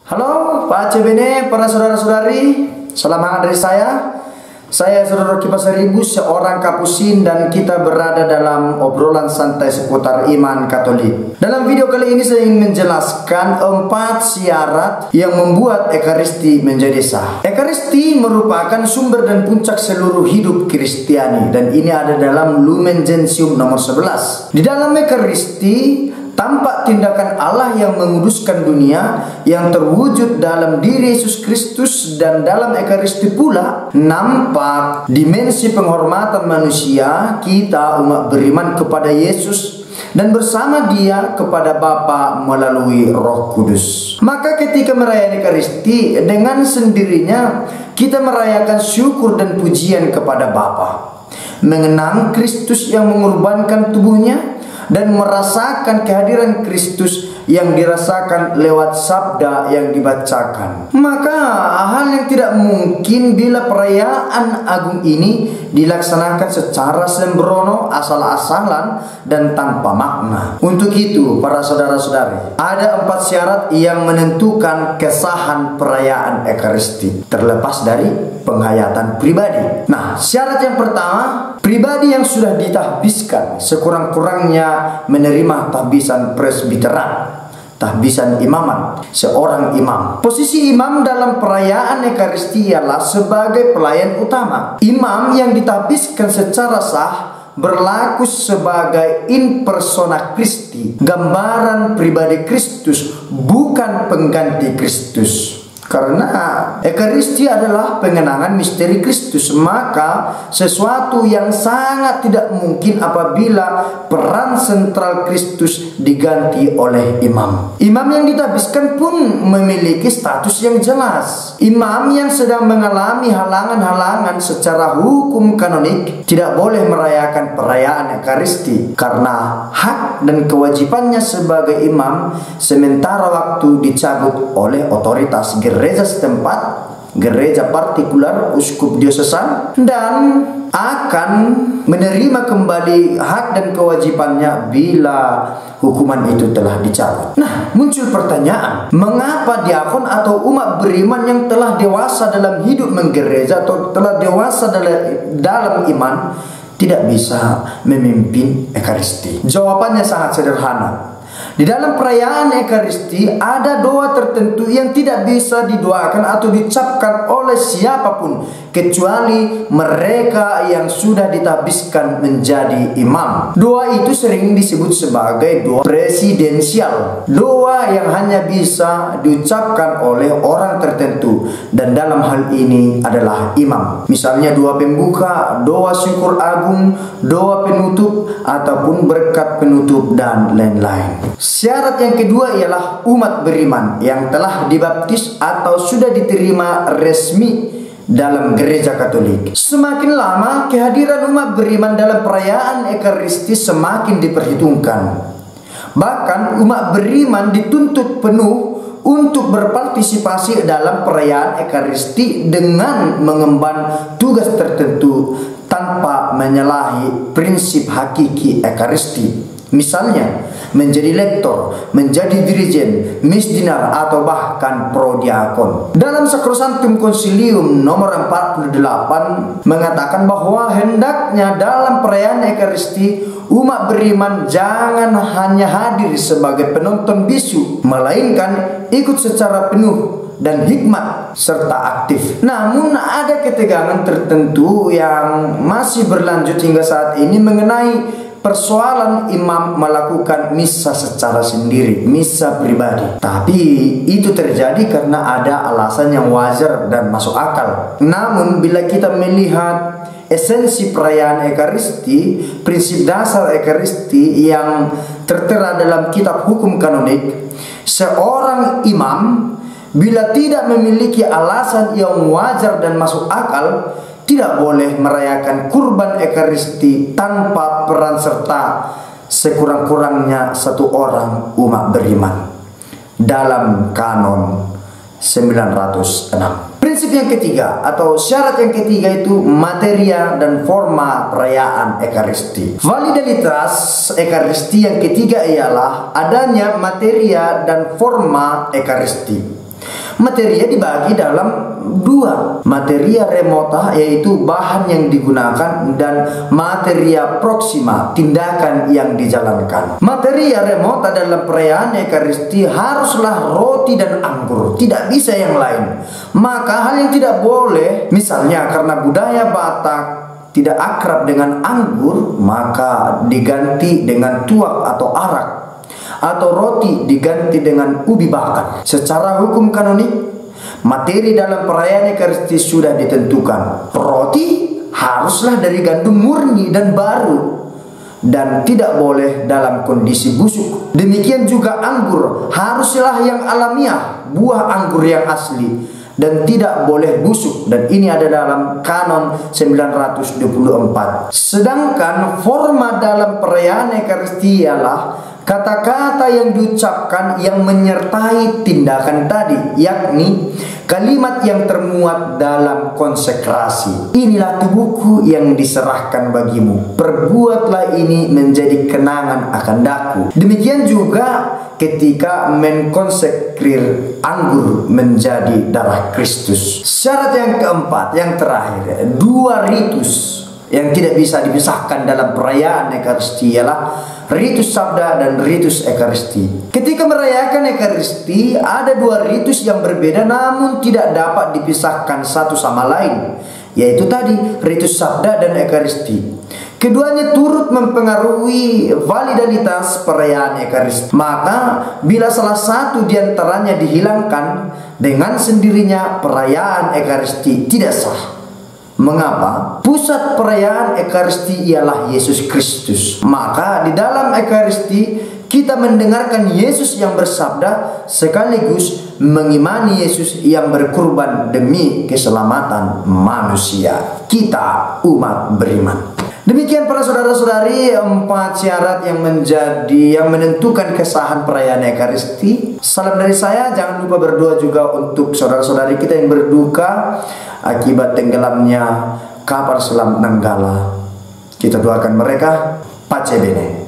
Halo Pak CBN, para saudara-saudari, salam hangat dari saya Saudara Kipas Seribu, seorang Kapusin, dan kita berada dalam obrolan santai seputar iman Katolik. Dalam video kali ini saya ingin menjelaskan 4 syarat yang membuat Ekaristi menjadi sah. Ekaristi merupakan sumber dan puncak seluruh hidup Kristiani, dan ini ada dalam Lumen Gentium nomor 11. Di dalam Ekaristi tampak tindakan Allah yang menguduskan dunia yang terwujud dalam diri Yesus Kristus, dan dalam Ekaristi pula nampak dimensi penghormatan manusia kita umat beriman kepada Yesus dan bersama Dia kepada Bapa melalui Roh Kudus. Maka ketika merayakan Ekaristi, dengan sendirinya kita merayakan syukur dan pujian kepada Bapa, mengenang Kristus yang mengorbankan tubuhnya dan merasakan kehadiran Kristus yang dirasakan lewat sabda yang dibacakan. Maka hal yang tidak mungkin bila perayaan agung ini dilaksanakan secara sembrono, asal-asalan, dan tanpa makna. Untuk itu, para saudara-saudari, ada 4 syarat yang menentukan kesahan perayaan Ekaristi, terlepas dari penghayatan pribadi. Nah, syarat yang pertama, pribadi yang sudah ditahbiskan sekurang-kurangnya menerima tahbisan presbiteran, tahbisan imaman, seorang imam. Posisi imam dalam perayaan Ekaristi ialah sebagai pelayan utama. Imam yang ditahbiskan secara sah berlaku sebagai in persona Christi, gambaran pribadi Kristus, bukan pengganti Kristus. Karena Ekaristi adalah pengenangan misteri Kristus, maka sesuatu yang sangat tidak mungkin apabila peran sentral Kristus diganti oleh imam. Imam yang ditahbiskan pun memiliki status yang jelas. Imam yang sedang mengalami halangan-halangan secara hukum kanonik tidak boleh merayakan perayaan Ekaristi karena hak dan kewajibannya sebagai imam sementara waktu dicabut oleh otoritas gereja setempat, gereja partikular, uskup diosesan, dan akan menerima kembali hak dan kewajibannya bila hukuman itu telah dicabut. Nah, muncul pertanyaan, mengapa diakon atau umat beriman yang telah dewasa dalam hidup menggereja atau telah dewasa dalam iman tidak bisa memimpin Ekaristi? Jawabannya sangat sederhana. Di dalam perayaan Ekaristi ada doa tertentu yang tidak bisa didoakan atau dicapkan oleh siapapun kecuali mereka yang sudah ditahbiskan menjadi imam. Doa itu sering disebut sebagai doa presidensial, doa yang hanya bisa diucapkan oleh orang tertentu, dan dalam hal ini adalah imam. Misalnya doa pembuka, doa syukur agung, doa penutup, ataupun berkat penutup, dan lain-lain. Syarat yang kedua ialah umat beriman yang telah dibaptis atau sudah diterima resmi dalam gereja Katolik. Semakin lama kehadiran umat beriman dalam perayaan Ekaristi semakin diperhitungkan. Bahkan umat beriman dituntut penuh untuk berpartisipasi dalam perayaan Ekaristi dengan mengemban tugas tertentu tanpa menyalahi prinsip hakiki Ekaristi. Misalnya, menjadi lektor, menjadi dirijen, misdinar, atau bahkan prodiakon. Dalam Sacrosanctum Concilium nomor 48 mengatakan bahwa hendaknya dalam perayaan Ekaristi umat beriman jangan hanya hadir sebagai penonton bisu, melainkan ikut secara penuh dan hikmat serta aktif. Namun ada ketegangan tertentu yang masih berlanjut hingga saat ini mengenai persoalan imam melakukan misa secara sendiri, misa pribadi. Tapi itu terjadi karena ada alasan yang wajar dan masuk akal. Namun bila kita melihat esensi perayaan Ekaristi, prinsip dasar Ekaristi yang tertera dalam kitab hukum kanonik, seorang imam bila tidak memiliki alasan yang wajar dan masuk akal, tidak boleh merayakan kurban Ekaristi tanpa peran serta sekurang-kurangnya satu orang umat beriman dalam kanon 906. Prinsip yang ketiga atau syarat yang ketiga itu materia dan forma perayaan Ekaristi. Validitas Ekaristi yang ketiga ialah adanya materia dan forma Ekaristi. Materia dibagi dalam dua. Materia remota yaitu bahan yang digunakan, dan materia proxima tindakan yang dijalankan. Materia remota dalam perayaan Ekaristi haruslah roti dan anggur, tidak bisa yang lain. Maka hal yang tidak boleh, misalnya karena budaya Batak tidak akrab dengan anggur, maka diganti dengan tuak atau arak, atau roti diganti dengan ubi bakar. Secara hukum kanonik, materi dalam perayaan Ekaristi sudah ditentukan. Roti haruslah dari gandum murni dan baru, dan tidak boleh dalam kondisi busuk. Demikian juga anggur haruslah yang alamiah, buah anggur yang asli, dan tidak boleh busuk, dan ini ada dalam Kanon 924. Sedangkan forma dalam perayaan Ekaristi ialah kata-kata yang diucapkan yang menyertai tindakan tadi, yakni kalimat yang termuat dalam konsekrasi. Inilah tubuhku yang diserahkan bagimu, perbuatlah ini menjadi kenangan akan daku. Demikian juga ketika menkonsekrir anggur menjadi darah Kristus. Syarat yang keempat, yang terakhir, dua ritus yang tidak bisa dipisahkan dalam perayaan Ekaristi ialah ritus sabda dan ritus Ekaristi. Ketika merayakan Ekaristi, ada dua ritus yang berbeda namun tidak dapat dipisahkan satu sama lain, yaitu tadi ritus sabda dan Ekaristi. Keduanya turut mempengaruhi validitas perayaan Ekaristi. Maka bila salah satu diantaranya dihilangkan, dengan sendirinya perayaan Ekaristi tidak sah. Mengapa? Pusat perayaan Ekaristi ialah Yesus Kristus. Maka di dalam Ekaristi kita mendengarkan Yesus yang bersabda sekaligus mengimani Yesus yang berkorban demi keselamatan manusia. Kita umat beriman. Demikian para saudara-saudari, 4 syarat yang menentukan kesahan perayaan Ekaristi. Salam dari saya, jangan lupa berdoa juga untuk saudara-saudari kita yang berduka akibat tenggelamnya kapal selam Nanggala. Kita doakan mereka, pace bene.